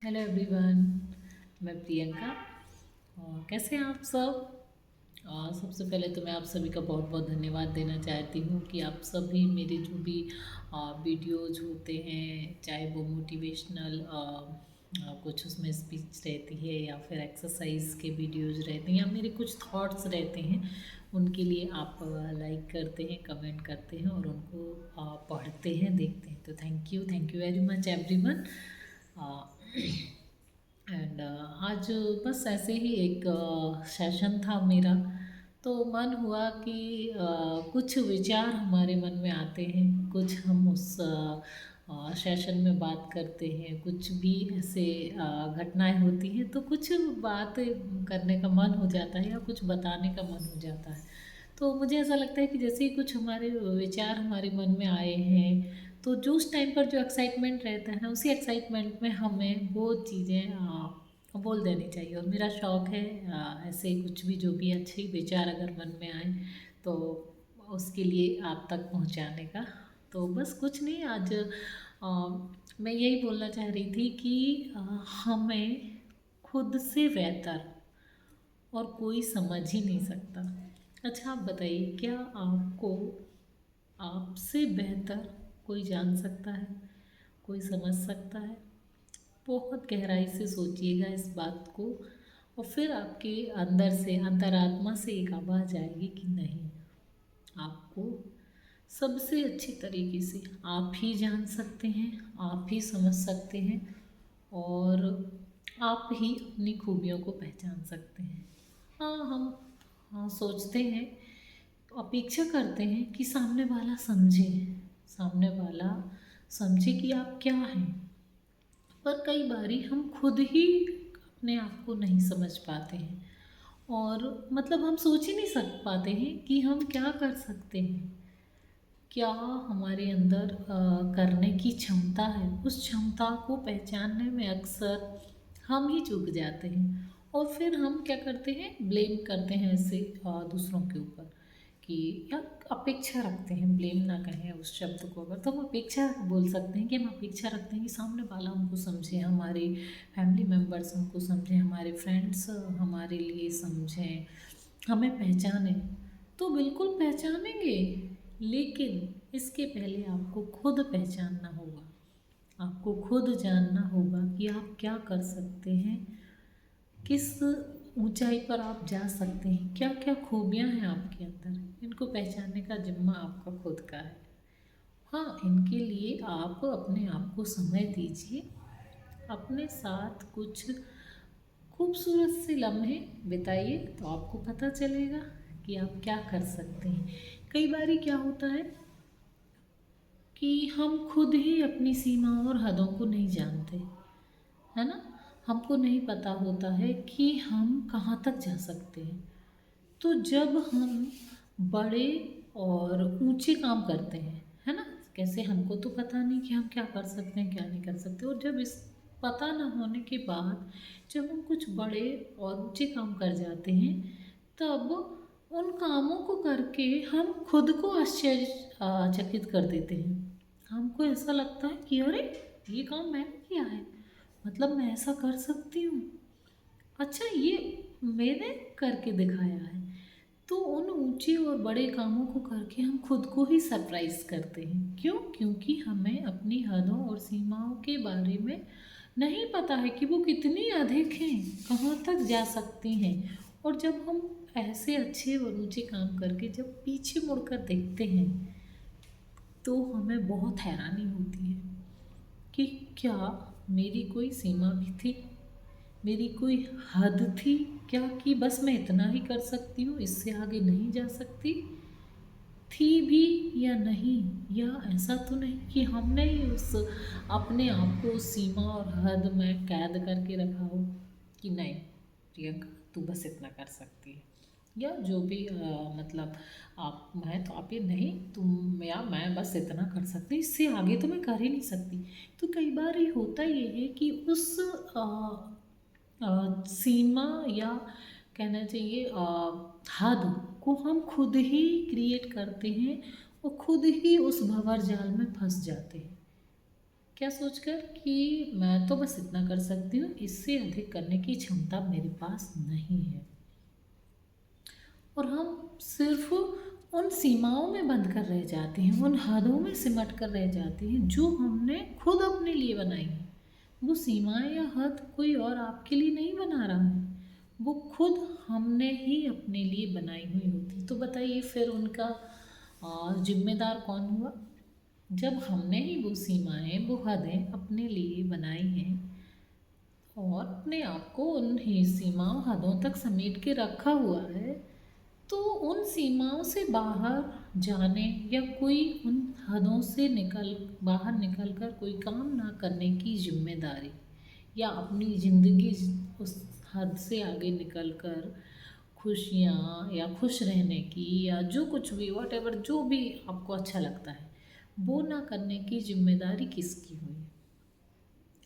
Hello everyone. मैं प्रियंका। कैसे हैं आप सब? सबसे पहले तो मैं आप सभी का बहुत बहुत धन्यवाद देना चाहती हूँ कि आप सभी मेरे जो भी वीडियोज होते हैं, चाहे वो मोटिवेशनल कुछ उसमें स्पीच रहती है या फिर एक्सरसाइज के वीडियोज रहते हैं या मेरे कुछ थॉट्स रहते हैं, उनके लिए आप लाइक करते हैं, कमेंट करते हैं और उनको पढ़ते हैं, देखते हैं। तो thank you very much everyone. And आज बस ऐसे ही एक सेशन था मेरा, तो मन हुआ कि कुछ विचार हमारे मन में आते हैं, कुछ हम उस सेशन में बात करते हैं, कुछ भी ऐसे घटनाएं होती हैं तो कुछ बात करने का मन हो जाता है या कुछ बताने का मन हो जाता है। तो मुझे ऐसा लगता है कि जैसे ही कुछ हमारे विचार हमारे मन में आए हैं, तो जो उस टाइम पर जो एक्साइटमेंट रहता है ना, उसी एक्साइटमेंट में हमें वो चीज़ें बोल देनी चाहिए। और मेरा शौक़ है ऐसे कुछ भी जो भी अच्छे विचार अगर मन में आए तो उसके लिए आप तक पहुंचाने का। तो बस कुछ नहीं, आज मैं यही बोलना चाह रही थी कि हमें खुद से बेहतर और कोई समझ ही नहीं सकता। अच्छा आप बताइए, क्या आपको आपसे बेहतर कोई जान सकता है, कोई समझ सकता है? बहुत गहराई से सोचिएगा इस बात को और फिर आपके अंदर से, अंतरात्मा से एक आवाज़ आएगी कि नहीं, आपको सबसे अच्छी तरीके से आप ही जान सकते हैं, आप ही समझ सकते हैं और आप ही अपनी खूबियों को पहचान सकते हैं। हाँ, हम हाँ सोचते हैं, अपेक्षा करते हैं कि सामने वाला समझे, सामने वाला समझे कि आप क्या हैं। पर कई बारी हम खुद ही अपने आप को नहीं समझ पाते हैं और मतलब हम सोच ही नहीं सक पाते हैं कि हम क्या कर सकते हैं, क्या हमारे अंदर करने की क्षमता है। उस क्षमता को पहचानने में अक्सर हम ही चूक जाते हैं और फिर हम क्या करते हैं, ब्लेम करते हैं ऐसे दूसरों के ऊपर कि, या अपेक्षा रखते हैं, ब्लेम ना कहें उस शब्द को, अगर तो हम अपेक्षा बोल सकते हैं कि हम अपेक्षा रखते हैं कि सामने वाला हमको समझे, हमारे फैमिली मेम्बर्स हमको समझें, हमारे फ्रेंड्स हमारे लिए समझें, हमें पहचाने। तो बिल्कुल पहचानेंगे, लेकिन इसके पहले आपको खुद पहचानना होगा, आपको खुद जानना होगा कि आप क्या कर सकते हैं, किस ऊंचाई पर आप जा सकते हैं, क्या क्या खूबियां हैं आपके अंदर। इनको पहचानने का जिम्मा आपका खुद का है। हाँ, इनके लिए आप अपने आप को समय दीजिए, अपने साथ कुछ खूबसूरत से लम्हे बिताइए, तो आपको पता चलेगा कि आप क्या कर सकते हैं। कई बारी क्या होता है कि हम खुद ही अपनी सीमाओं और हदों को नहीं जानते, है ना। हमको नहीं पता होता है कि हम कहाँ तक जा सकते हैं। तो जब हम बड़े और ऊंचे काम करते हैं, है ना, कैसे, हमको तो पता नहीं कि हम क्या कर सकते हैं क्या नहीं कर सकते, और जब इस पता न होने के बाद जब हम कुछ बड़े और ऊंचे काम कर जाते हैं, तब उन कामों को करके हम खुद को आश्चर्यचकित कर देते हैं। हमको ऐसा लगता है कि अरे, ये काम मैंने किया है, मतलब मैं ऐसा कर सकती हूँ, अच्छा ये मैंने करके दिखाया है। तो उन ऊंचे और बड़े कामों को करके हम खुद को ही सरप्राइज करते हैं। क्यों? क्योंकि हमें अपनी हदों और सीमाओं के बारे में नहीं पता है कि वो कितनी अधिक हैं, कहाँ तक जा सकती हैं। और जब हम ऐसे अच्छे और ऊंचे काम करके जब पीछे मुड़कर देखते हैं, तो हमें बहुत हैरानी होती है कि क्या मेरी कोई सीमा भी थी, मेरी कोई हद थी क्या, कि बस मैं इतना ही कर सकती हूँ, इससे आगे नहीं जा सकती, थी भी या नहीं। या ऐसा तो नहीं कि हमने ही उस अपने आप को उस सीमा और हद में कैद करके रखा हो कि नहीं प्रियंका, तू बस इतना कर सकती है, या जो भी मतलब आप, मैं तो आप, ये नहीं तुम, या मैं बस इतना कर सकती, इससे आगे तो मैं कर ही नहीं सकती। तो कई बार ये होता ये है कि उस सीमा, या कहना चाहिए हद को हम खुद ही क्रिएट करते हैं और खुद ही उस भंवर जाल में फंस जाते हैं। क्या सोचकर कि मैं तो बस इतना कर सकती हूँ, इससे अधिक करने की क्षमता मेरे पास नहीं है। और हम सिर्फ उन सीमाओं में बंद कर रह जाते हैं, उन हदों में सिमट कर रह जाते हैं जो हमने खुद अपने लिए बनाई हैं। वो सीमाएं या हद कोई और आपके लिए नहीं बना रहा है, वो खुद हमने ही अपने लिए बनाई हुई होती। तो बताइए फिर उनका जिम्मेदार कौन हुआ? जब हमने ही वो सीमाएं, वो हदें अपने लिए बनाई हैं और अपने आप को उन ही सीमाओं, हदों तक समेट के रखा हुआ है, तो उन सीमाओं से बाहर जाने या कोई उन हदों से बाहर निकल कर कोई काम ना करने की जिम्मेदारी, या अपनी ज़िंदगी उस हद से आगे निकल कर खुशियाँ या खुश रहने की, या जो कुछ भी वॉट एवर जो भी आपको अच्छा लगता है, वो ना करने की जिम्मेदारी किसकी हुई?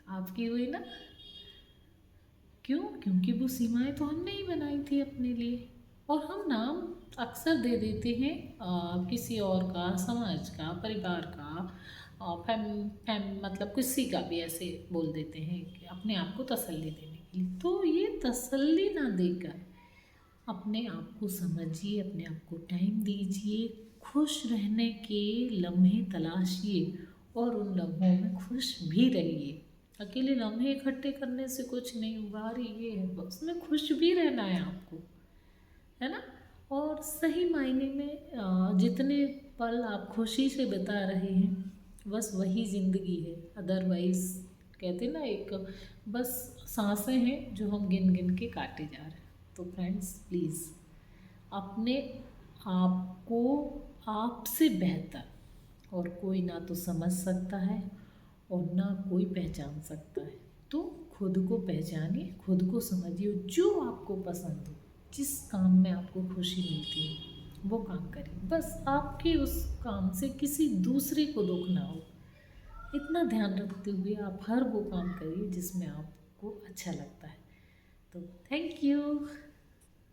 आपकी हुई ना। क्यों? क्योंकि वो सीमाएं तो हमने ही बनाई थी अपने लिए। और हम नाम अक्सर दे देते हैं किसी और का, समाज का, परिवार का, फैम फैम मतलब किसी का भी ऐसे बोल देते हैं कि अपने आप को तसल्ली देने के लिए। तो ये तसल्ली ना देकर अपने आप को समझिए, अपने आप को टाइम दीजिए, खुश रहने के लम्हे तलाशिए और उन लम्हों में खुश भी रहिए। अकेले लम्हे इकट्ठे करने से कुछ नहीं होगा। अरे ये है, बस में खुश भी रहना है आपको, है ना। और सही मायने में जितने पल आप खुशी से बिता रहे हैं, बस वही ज़िंदगी है। अदरवाइज कहते ना, एक बस सांसें हैं जो हम गिन गिन के काटे जा रहे हैं। तो फ्रेंड्स प्लीज़ अपने आप को आपसे बेहतर और कोई ना तो समझ सकता है और ना कोई पहचान सकता है। तो खुद को पहचानिए, खुद को समझिए, जो आपको पसंद हो, जिस काम में आपको खुशी मिलती है वो काम करिए। बस आपके उस काम से किसी दूसरे को दुख ना हो, इतना ध्यान रखते हुए आप हर वो काम करिए जिसमें आपको अच्छा लगता है। तो थैंक यू।